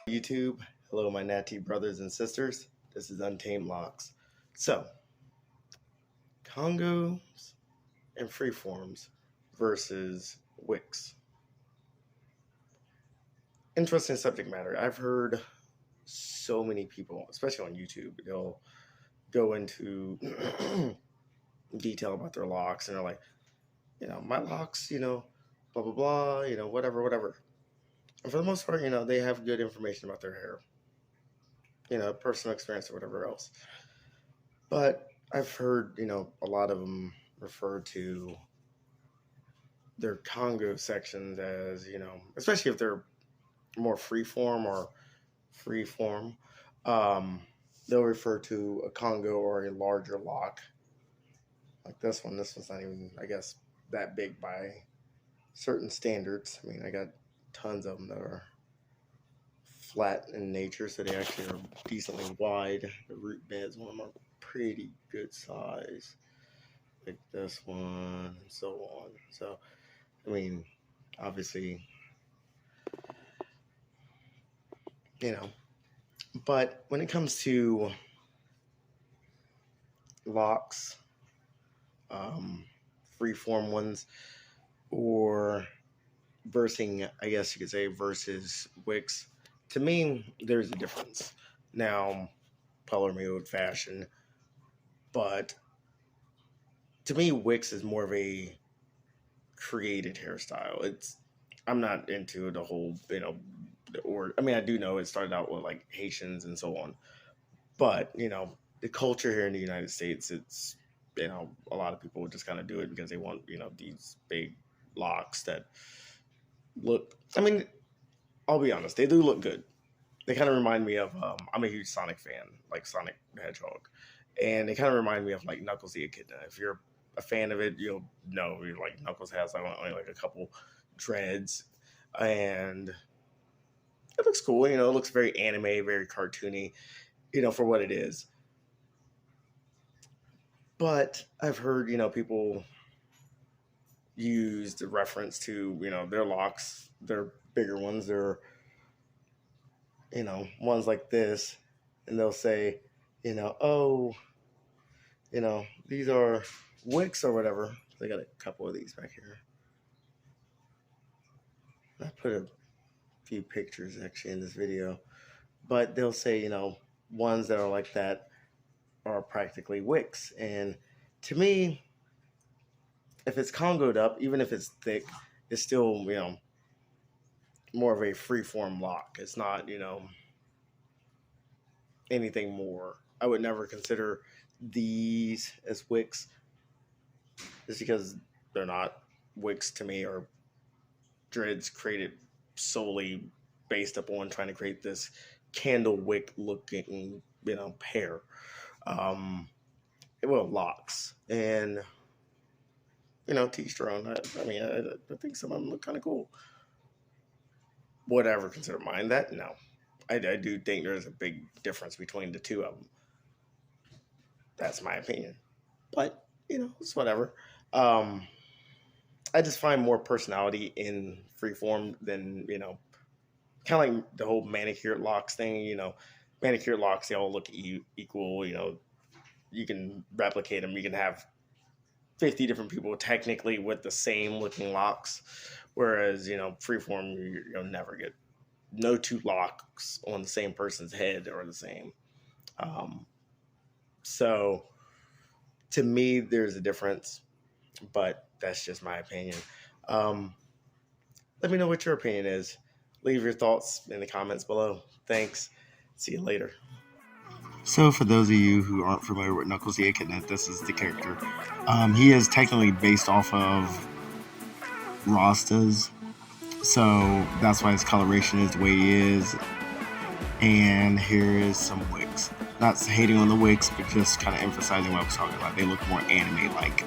YouTube, hello my natty brothers and sisters, this is Untamed Locs. So, Congos and freeforms versus Wicks. Interesting subject matter. I've heard so many people, especially on YouTube, they'll go into detail about their locks and they're like, my locks, blah, blah, blah, whatever. And for the most part, they have good information about their hair, personal experience or whatever else. But I've heard, a lot of them refer to their Congo sections as, especially if they're more freeform, they'll refer to a Congo or a larger lock. Like this one. This one's not even, I guess, that big by certain standards. I mean, I got tons of them that are flat in nature, so they actually are decently wide. The root beds, one of them are pretty good size, like this one, and so on. So, I mean, obviously, but when it comes to locks, freeform ones, or I guess you could say, versus Wicks, to me, there's a difference. Now, color me old fashioned, but to me, Wicks is more of a created hairstyle. I'm not into the whole, I do know it started out with like Haitians and so on, but the culture here in the United States, it's a lot of people just kind of do it because they want these big locks that look, I'll be honest, they do look good. They kind of remind me of, I'm a huge Sonic fan, like Sonic the Hedgehog. And they kind of remind me of like Knuckles the Echidna. If you're a fan of it, you'll know like Knuckles has only like a couple dreads. And it looks cool, it looks very anime, very cartoony, for what it is. But I've heard, people use the reference to, their locks, their bigger ones, their, ones like this, and they'll say, these are Wicks or whatever. They got a couple of these back here. I put a few pictures actually in this video, but they'll say, ones that are like that are practically Wicks. And to me, if it's congoed up, even if it's thick, it's still, more of a freeform lock. It's not, anything more. I would never consider these as Wicks, just because they're not Wicks to me, or dreads created solely based upon trying to create this candle wick looking, hair. Locks. And, to each their own. I think some of them look kind of cool. Would I ever consider mine that? No. I do think there's a big difference between the two of them. That's my opinion. But, it's whatever. I just find more personality in freeform than, kind of like the whole manicured locks thing. Manicured locks, they all look equal. You can replicate them. You can have 50 different people technically with the same looking locks. Whereas, freeform, you'll never get no two locks on the same person's head are the same. So to me, there's a difference, but that's just my opinion. Let me know what your opinion is. Leave your thoughts in the comments below. Thanks. See you later. So for those of you who aren't familiar with Knuckles the Echidna, this is the character. He is technically based off of Rastas, so that's why his coloration is the way he is. And here is some Wicks. Not hating on the Wicks, but just kind of emphasizing what I was talking about. They look more anime-like.